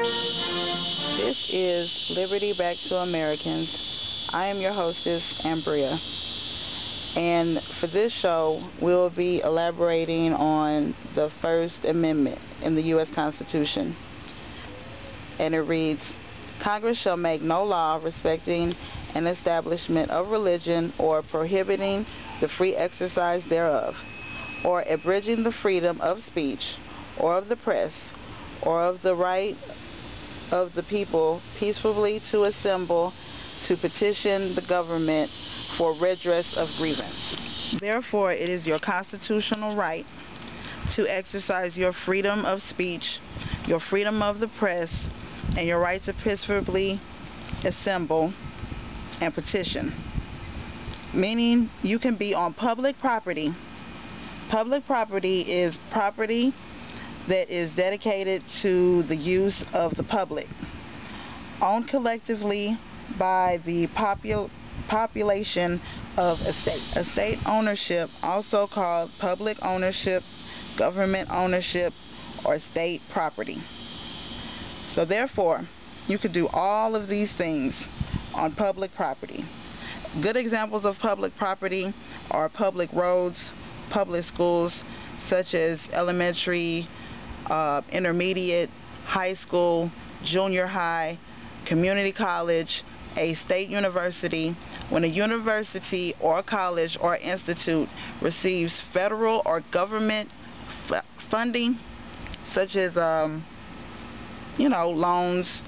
This is Liberty Back to Americans. I am your hostess, Ambria. And for this show, we'll be elaborating on the First Amendment in the U.S. Constitution. And it reads, Congress shall make no law respecting an establishment of religion or prohibiting the free exercise thereof, or abridging the freedom of speech, or of the press, or of the right of the people peacefully to assemble to petition the government for redress of grievance. Therefore, it is your constitutional right to exercise your freedom of speech, your freedom of the press, and your right to peacefully assemble and petition. Meaning you can be on public property. Public property is property that is dedicated to the use of the public, owned collectively by the population of a state. Estate ownership, also called public ownership, government ownership, or state property. So therefore, you could do all of these things on public property. Good examples of public property are public roads, public schools, such as elementary, intermediate, high school, junior high, community college, a state university. When a university or college or institute receives federal or government funding, such as loans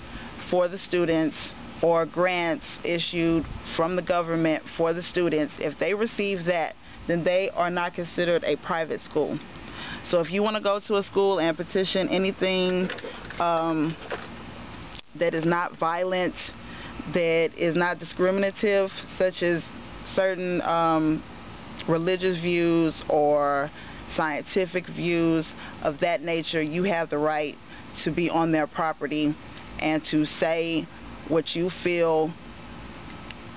for the students or grants issued from the government for the students, if they receive that, then they are not considered a private school. So if you want to go to a school and petition anything that is not violent, that is not discriminative, such as certain religious views or scientific views of that nature, you have the right to be on their property and to say what you feel,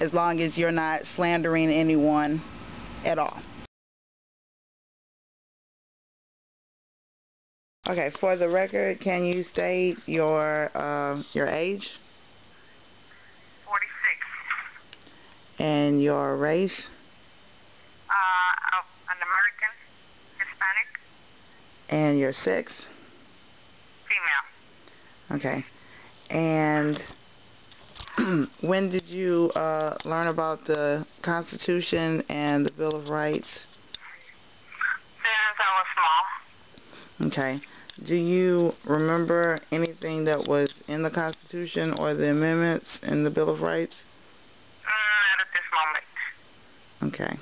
as long as you're not slandering anyone at all. Okay, for the record, can you state your age? 46. And your race? An American, Hispanic. And your sex? Female. Okay. And when did you learn about the Constitution and the Bill of Rights? Since I was small. Okay. Do you remember anything that was in the Constitution or the amendments in the Bill of Rights? Not at this moment. Okay.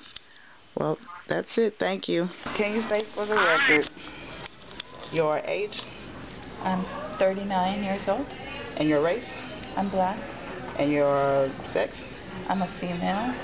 Well, that's it. Thank you. Can you state for the record your age? I'm 39 years old. And your race? I'm black. And your sex? I'm a female.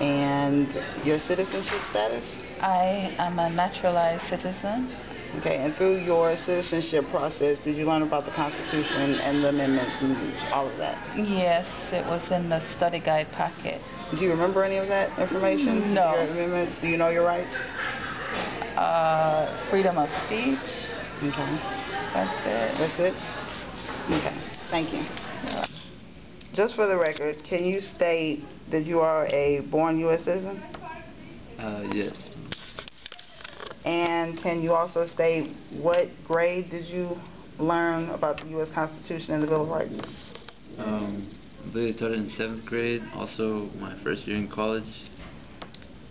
And your citizenship status? I am a naturalized citizen. Okay, and through your citizenship process, did you learn about the Constitution and the amendments and all of that? Yes, it was in the study guide packet. Do you remember any of that information? No. Your amendments? Do you know your rights? Freedom of speech. Okay. That's it. That's it? Okay. Thank you. Just for the record, can you state that you are a born U.S. citizen? Yes. And can you also state what grade did you learn about the U.S. Constitution and the Bill of Rights? I believe I taught it in 7th grade, also my first year in college.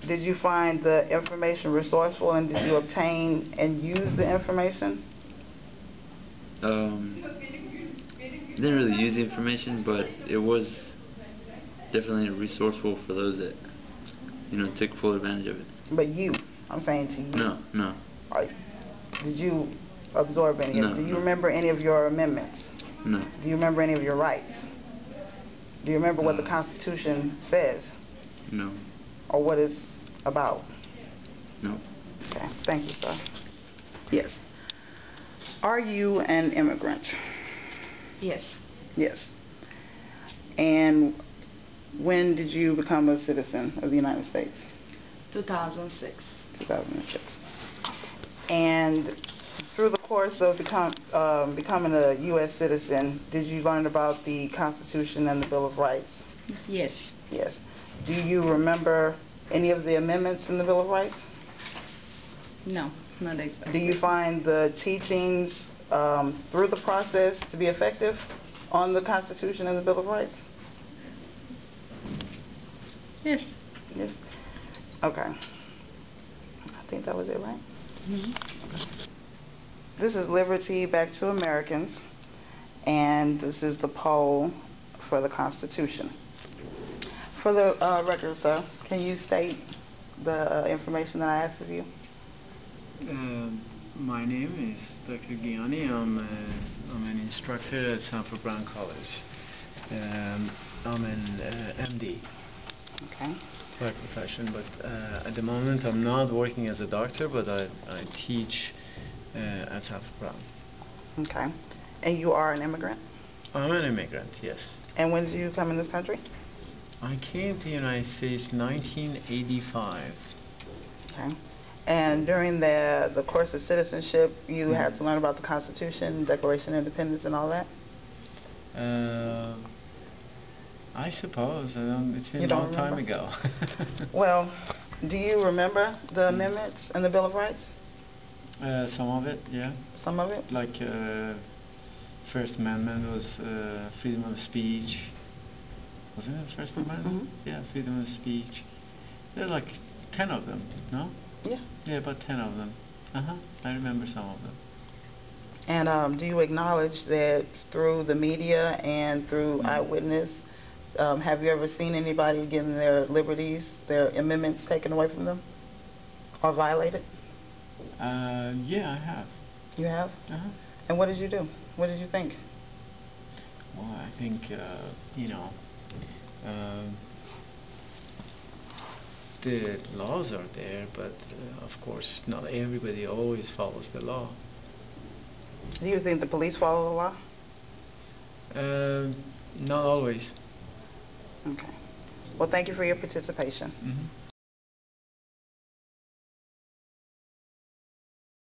Did you find the information resourceful, and did you obtain and use the information? Didn't really use the information, but it was definitely resourceful for those that, took full advantage of it. But you, I'm saying to you. No. Did you absorb any of it? Do you remember any of your amendments? No. Do you remember any of your rights? Do you remember what the Constitution says? No. Or what it's about? No. Okay. Thank you, sir. Yes. Are you an immigrant? Yes. Yes. And when did you become a citizen of the United States? 2006. 2006. And Through the course of becoming a U.S. citizen, did you learn about the Constitution and the Bill of Rights? Yes. Yes. Do you remember any of the amendments in the Bill of Rights? No, not exactly. Do you find the teachings through the process to be effective on the Constitution and the Bill of Rights? Yes. Yes. Okay. I think that was it, right? This is Liberty Back to Americans, and this is the poll for the Constitution. For the record, sir, can you state the information that I asked of you? My name is Dr. Gianni. I'm an instructor at Sanford Brown College. I'm an MD Okay. by profession, but at the moment I'm not working as a doctor, but I teach at Sanford Brown. Okay. And you are an immigrant? I'm an immigrant, yes. And when did you come in this country? I came to the United States 1985. Okay. And during the course of citizenship, you had to learn about the Constitution, Declaration of Independence, and all that? I suppose. It's been You a don't long time remember? ago. Well, do you remember the amendments and the Bill of Rights? Some of it, yeah. Some of it? Like First Amendment was freedom of speech. Wasn't it First Amendment? Yeah, freedom of speech. There are like 10 of them, no? Yeah. Yeah, about 10 of them. I remember some of them. And do you acknowledge that through the media and through eyewitness, have you ever seen anybody getting their liberties, their amendments taken away from them or violated? Yeah, I have. You have? And what did you do? What did you think? Well, I think, you know, the laws are there, but of course not everybody always follows the law. Do you think the police follow the law? Not always. Okay. Well, thank you for your participation.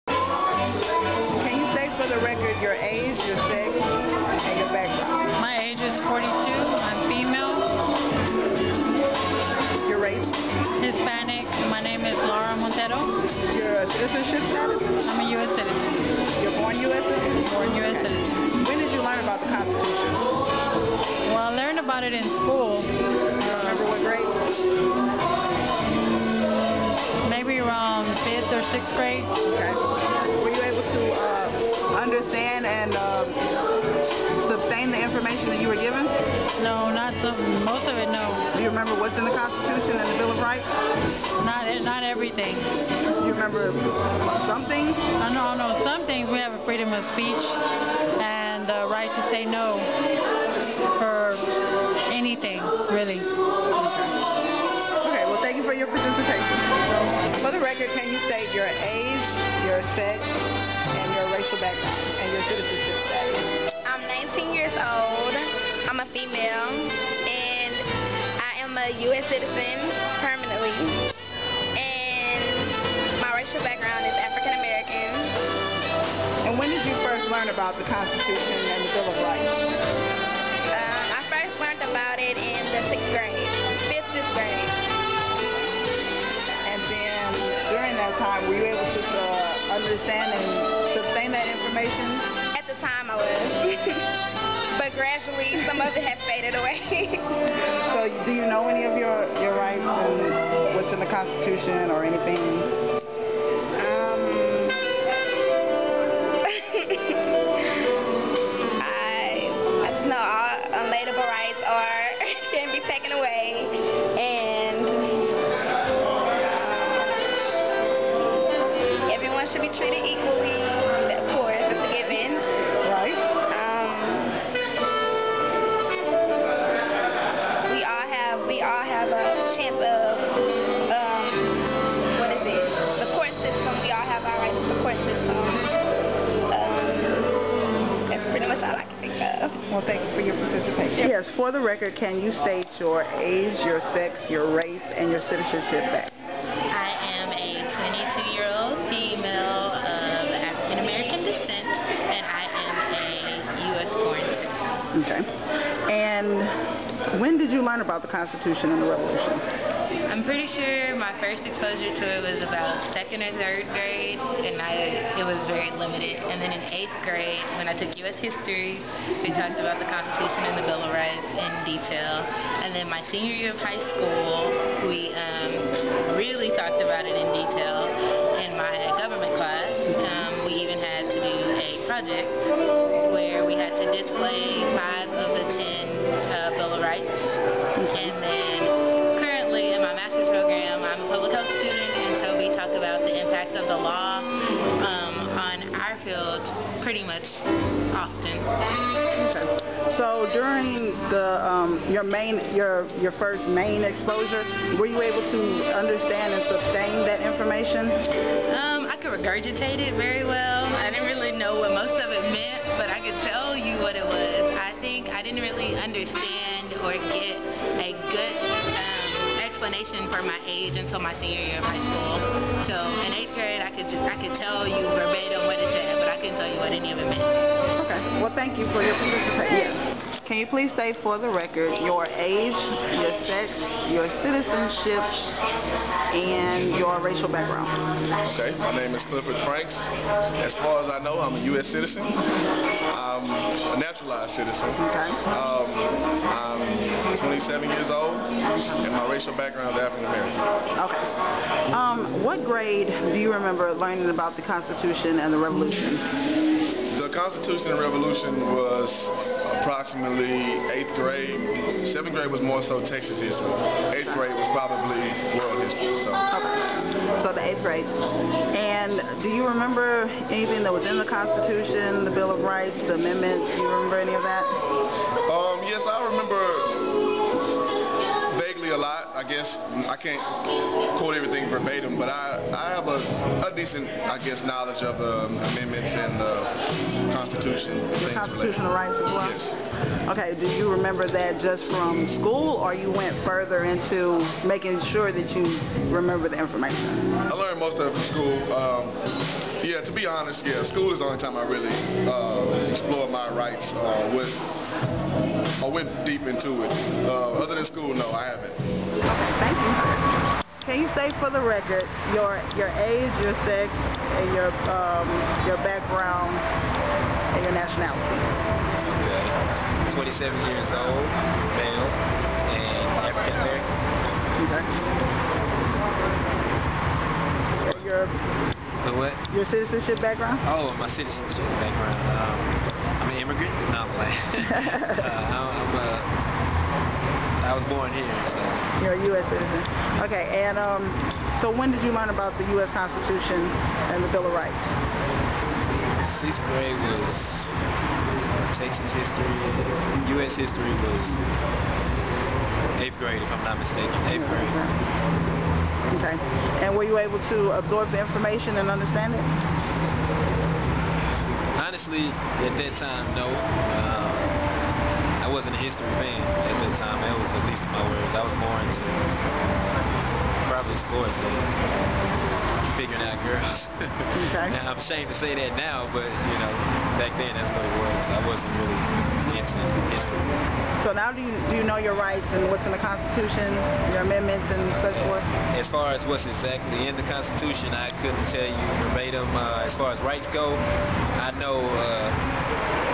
Can you state for the record your age, your sex, and your background? My age is 42. I'm female. Your race? Hispanic. My name is Laura Montero. Your citizenship status? I'm a U.S. citizen. You're born U.S. citizen? Born U.S. citizen. When did you learn about the Constitution? Well, I learned about it in school. Remember what grade? Maybe around 5th or 6th grade. Okay. Were you able to understand and sustain the information that you were given? No, not some. Most of it, no. Do you remember what's in the Constitution and the Bill of Rights? Not everything. Do you remember some things? No. Some things we have a freedom of speech and the right to say no for anything, really. Okay, well, thank you for your participation. For the record, can you state your age, your sex, and your racial background, and your citizenship status? I'm 19 years old. I'm a female, and I am a U.S. citizen permanently. And my racial background is African American. And when did you first learn about the Constitution and the Bill of Rights? I first learned about it in the 6th grade, 6th grade. And then during that time, were you able to understand and sustain that information? At the time I was. But gradually, some of it has faded away. So do you know any of your rights and what's in the Constitution or anything? I just know all unalienable rights can be taken away, and everyone should be treated equally. Of course, it's a given. Right. We all have a chance of what is it? The court system. We all have our rights to the court system. That's pretty much all I can think of. Well, thank you for your participation. Yes, for the record, can you state your age, your sex, your race, and your citizenship background? I am a 22-year-old female of African American Okay. And when did you learn about the Constitution and the Revolution? I'm pretty sure my first exposure to it was about 2nd or 3rd grade, and it was very limited. And then in 8th grade, when I took U.S. history, we talked about the Constitution and the Bill of Rights in detail. And then my senior year of high school, we really talked about it in detail. In my government class, we even had to do a project where we had to display 5 of the 10 Bill of Rights. And then currently in my master's program, I'm a public health student, and so we talk about the impact of the law on our field pretty much often. Okay. So during your first main exposure, were you able to understand and sustain that information? I could regurgitate it very well. I didn't really know what most of it meant, but I could tell you what it was. I think I didn't really understand or get a good explanation for my age until my senior year of high school. So in 8th grade, I could tell you verbatim what it said, but I couldn't tell you what any of it meant. Okay. Well, thank you for your participation. Yes. Can you please state for the record your age, your sex, your citizenship, and your racial background? Okay. My name is Clifford Franks. As far as I know, I'm a U.S. citizen. I'm a naturalized citizen. Okay. I'm 27 years old, and my racial background is African American. Okay. What grade do you remember learning about the Constitution and the Revolution? The Constitution and Revolution was approximately 8th grade. 7th grade was more so Texas history. 8th grade was probably world history. So. Okay. So the 8th grade. And do you remember anything that was in the Constitution, the Bill of Rights, the amendments? Do you remember any of that? Yes, I remember vaguely a lot. I guess I can't quote everything verbatim, but I have a decent, I guess, knowledge of the amendments and the Constitution. The constitutional rights as well? Yes. Okay, do you remember that just from school, or you went further into making sure that you remember the information? I learned most of it from school. Yeah, to be honest, school is the only time I really explored my rights or went deep into it. Other than school, no, I haven't. Okay, thank you. Can you say for the record your age, your sex, and your background and your nationality? Okay. 27 years old, male, and African American. Okay. Your citizenship background? Oh, my citizenship background. I'm an immigrant. No, I'm playing. I was born here, so. You're a U.S. citizen. Okay, and so when did you learn about the U.S. Constitution and the Bill of Rights? 6th grade was Texas history. U.S. history was 8th grade, if I'm not mistaken. 8th grade. Okay. And were you able to absorb the information and understand it? Honestly, at that time, no. I wasn't a history fan at that time. That was the least of my worries. I was more into probably sports and figuring out girls. Okay. Now, I'm ashamed to say that now, but, back then that's what it was. I wasn't really into history. So now do you know your rights and what's in the Constitution, your amendments and such forth? As far as what's exactly in the Constitution, I couldn't tell you verbatim. As far as rights go, I know a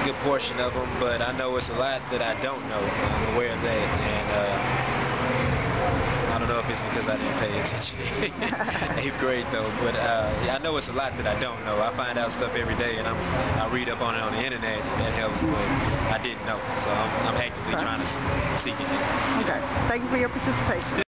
good portion of them, but I know it's a lot that I don't know. I'm aware of that, and I don't know if it's because I didn't pay attention in 8th grade though, but I know it's a lot that I don't know. I find out stuff every day, and I read up on it on the internet, and that helps, but I didn't know, so I'm actively trying to seek it. Okay. Thank you for your participation.